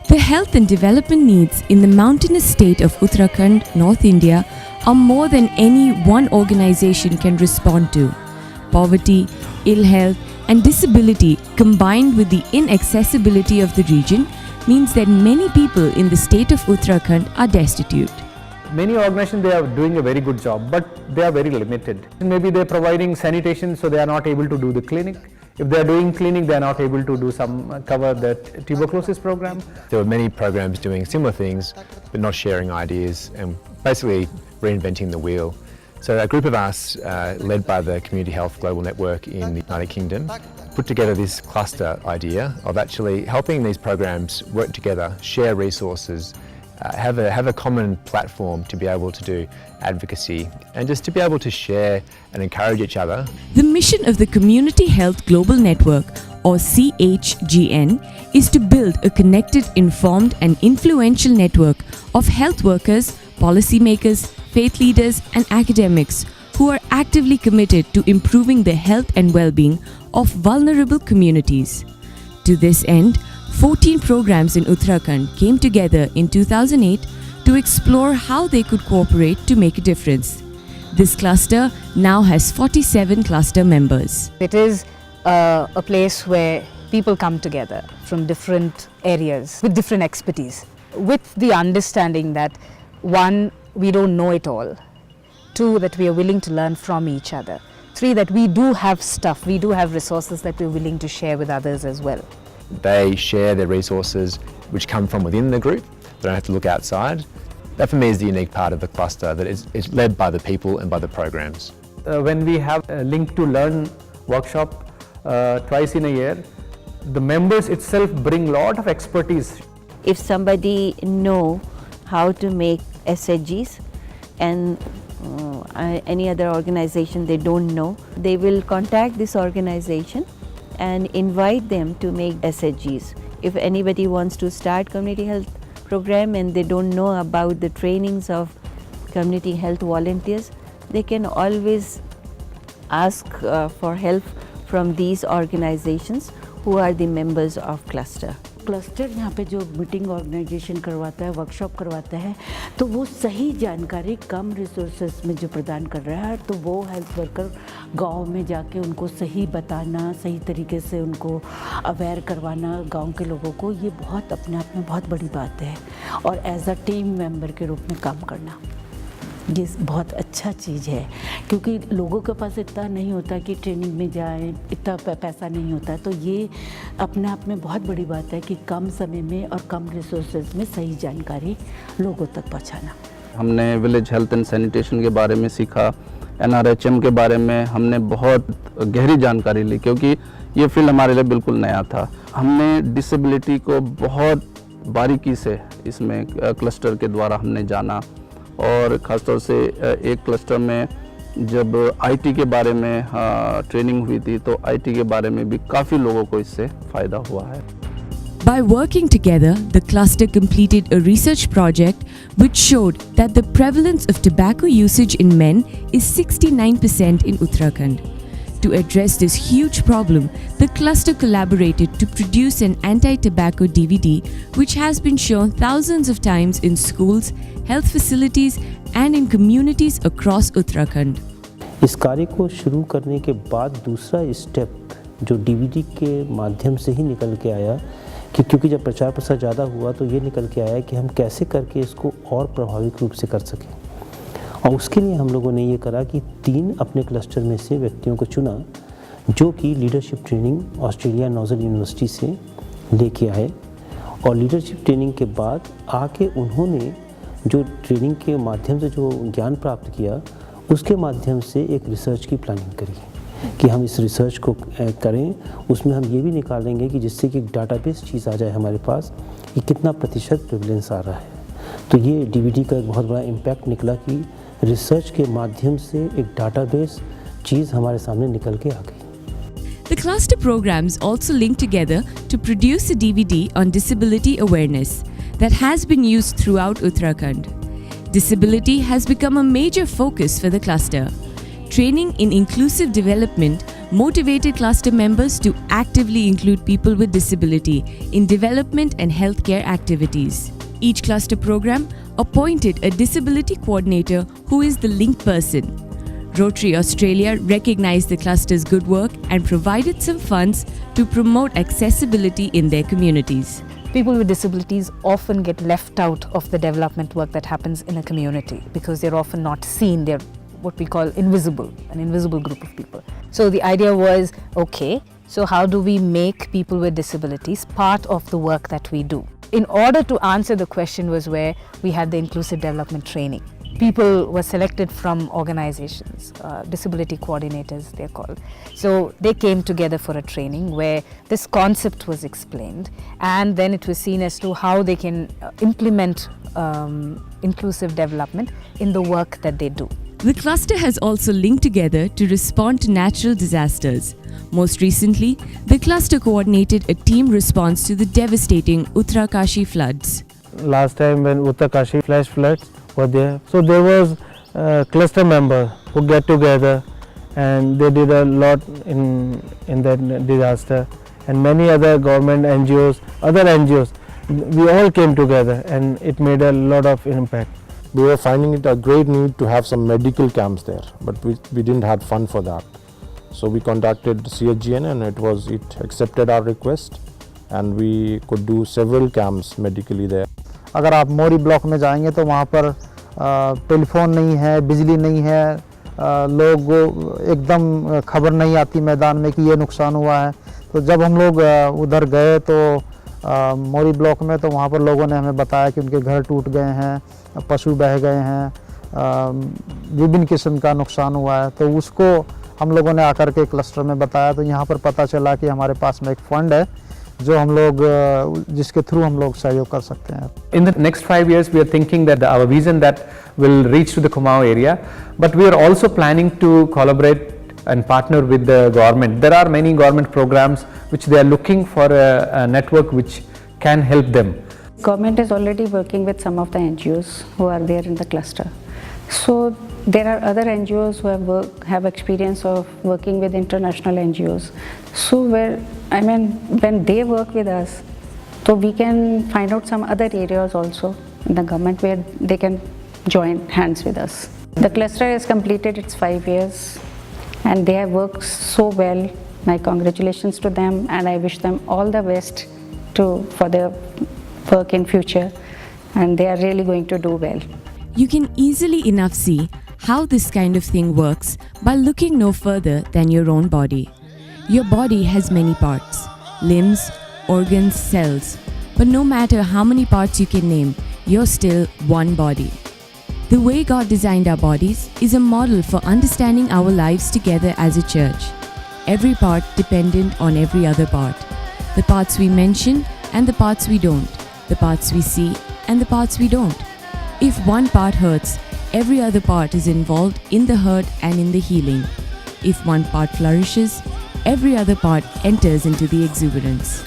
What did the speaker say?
The health and development needs in the mountainous state of Uttarakhand, North India, are more than any one organization can respond to. Poverty, ill health, and disability combined with the inaccessibility of the region means that many people in the state of Uttarakhand are destitute. Many organizations, they are doing a very good job, but they are very limited. Maybe they are providing sanitation, so they are not able to do the clinic. If they are doing clinic, they are not able to do cover the tuberculosis program. There were many programs doing similar things, but not sharing ideas and basically reinventing the wheel. So a group of us, led by the Community Health Global Network in the United Kingdom, put together this cluster idea of actually helping these programs work together, share resources, have a common platform to be able to do advocacy and just to be able to share and encourage each other. The mission of the Community Health Global Network, or CHGN, is to build a connected, informed and influential network of health workers, policymakers, faith leaders and academics who are actively committed to improving the health and well-being of vulnerable communities. To this end, 14 programs in Uttarakhand came together in 2008 to explore how they could cooperate to make a difference. This cluster now has 47 cluster members. It is a place where people come together from different areas with different expertise, with the understanding that one, we don't know it all. Two, that we are willing to learn from each other. Three, that we do have stuff, we do have resources that we're willing to share with others as well. They share their resources which come from within the group. They don't have to look outside. That for me is the unique part of the cluster, that it's led by the people and by the programs. When we have a Link to Learn workshop twice in a year, the members itself bring a lot of expertise. If somebody know how to make SHGs and any other organization they don't know, they will contact this organization and invite them to make SHGs. If anybody wants to start community health program and they don't know about the trainings of community health volunteers, they can always ask for help from these organizations who are the members of cluster. Cluster यहाँ पे जो meeting organisation करवाता है, workshop करवाता है, तो वो सही जानकारी कम रिसोर्सेज में जो प्रदान कर रहा है, तो वो हेल्थ वर्कर गांव में जाके उनको सही बताना, सही तरीके से उनको अवेयर करवाना गांव के लोगों को, ये बहुत अपने आप में बहुत बड़ी बात है। और एज अ टीम मेंबर के रूप में काम करना, ये बहुत अच्छा चीज़ है, क्योंकि लोगों के पास इतना नहीं होता कि ट्रेनिंग में जाएं, इतना पैसा नहीं होता, तो ये अपने आप में बहुत बड़ी बात है कि कम समय में और कम रिसोर्सेज में सही जानकारी लोगों तक पहुंचाना। हमने विलेज हेल्थ एंड सैनिटेशन के बारे में सीखा, NRHM के बारे में हमने बहुत गहरी जानकारी ली, क्योंकि ये फील्ड हमारे लिए बिल्कुल नया था। हमने डिसेबिलिटी को बहुत बारीकी से इसमें क्लस्टर के द्वारा हमने जाना, और ख़ासतौर से एक क्लस्टर में जब IT के बारे में ट्रेनिंग हुई थी, तो IT के बारे में भी काफ़ी लोगों को इससे फ़ायदा हुआ है। By working together, the cluster completed a research project which showed that the prevalence of tobacco usage in men is 69% in Uttarakhand. To address this huge problem, the cluster collaborated to produce an anti-tobacco DVD which has been shown thousands of times in schools, health facilities and in communities across Uttarakhand. इस कार्य को शुरू करने के बाद दूसरा step जो DVD के माध्यम से ही निकल के आया, कि क्योंकि जब प्रचार प्रसार ज़्यादा हुआ तो ये निकल के आया कि हम कैसे करके इसको और प्रभावित रूप से कर सकें। और उसके लिए हम लोगों ने ये करा कि 3 अपने क्लस्टर में से व्यक्तियों को चुना जो कि leadership training Australia nozzle university से लेके आए, और लीडरशिप ट्रेनिंग के बाद आके उन्होंने जो ट्रेनिंग के माध्यम से जो ज्ञान प्राप्त किया, उसके माध्यम से एक रिसर्च की प्लानिंग करी कि हम इस रिसर्च को करें। उसमें हम ये भी निकालेंगे कि जिससे कि एक डाटाबेस चीज़ आ जाए हमारे पास कि कितना प्रतिशत प्रेवलेंस आ रहा है। तो ये DVD का एक बहुत बड़ा इम्पैक्ट निकला कि रिसर्च के माध्यम से एक डाटाबेस चीज़ हमारे सामने निकल के आ गई। The cluster programs also link together to produce a DVD on disability awareness that has been used throughout Uttarakhand. Disability has become a major focus for the cluster. Training in inclusive development motivated cluster members to actively include people with disability in development and healthcare activities. Each cluster program appointed a disability coordinator who is the link person. Rotary Australia recognized the cluster's good work and provided some funds to promote accessibility in their communities. People with disabilities often get left out of the development work that happens in a community because they're often not seen. They're what we call invisible, an invisible group of people. So the idea was, okay, so how do we make people with disabilities part of the work that we do? In order to answer the question was where we had the inclusive development training. People were selected from organizations, disability coordinators they're called. So they came together for a training where this concept was explained, and then it was seen as to how they can implement inclusive development in the work that they do. The cluster has also linked together to respond to natural disasters. Most recently, the cluster coordinated a team response to the devastating Uttarkashi floods. Last time when Uttarkashi flash floods were there, so there was a cluster member who get together and they did a lot in that disaster, and many other government NGOs, other NGOs, we all came together and it made a lot of impact. We were finding it a great need to have some medical camps there, but we didn't have fund for that. So we contacted CHGN and it accepted our request, and we could do several camps medically there. अगर आप मोरी block में जाएंगे तो वहाँ पर telephone नहीं है, बिजली नहीं है, लोग एकदम खबर नहीं आती मैदान में कि ये नुकसान हुआ है। तो जब हम लोग उधर गए तो मोरी ब्लॉक में, तो वहाँ पर लोगों ने हमें बताया कि उनके घर टूट गए हैं, पशु बह गए हैं, विभिन्न किस्म का नुकसान हुआ है। तो उसको हम लोगों ने आकर के क्लस्टर में बताया, तो यहाँ पर पता चला कि हमारे पास में एक फंड है जो हम लोग जिसके थ्रू हम लोग सहयोग कर सकते हैं। In the next 5 years, we are thinking that our vision that will reach to the Kumaon area, but we are also planning to collaborate and partner with the government. There are many government programs which they are looking for a network which can help them. Government is already working with some of the NGOs who are there in the cluster. So there are other NGOs who have experience of working with international NGOs. So when they work with us, so we can find out some other areas also in the government where they can join hands with us. The cluster has completed its 5 years and they have worked so well. My congratulations to them, and I wish them all the best for their work in future, and they are really going to do well. You can easily enough see how this kind of thing works by looking no further than your own body. Your body has many parts, limbs, organs, cells, but no matter how many parts you can name, you're still one body. The way God designed our bodies is a model for understanding our lives together as a church. Every part dependent on every other part. The parts we mention and the parts we don't. The parts we see and the parts we don't. If one part hurts, every other part is involved in the hurt and in the healing. If one part flourishes, every other part enters into the exuberance.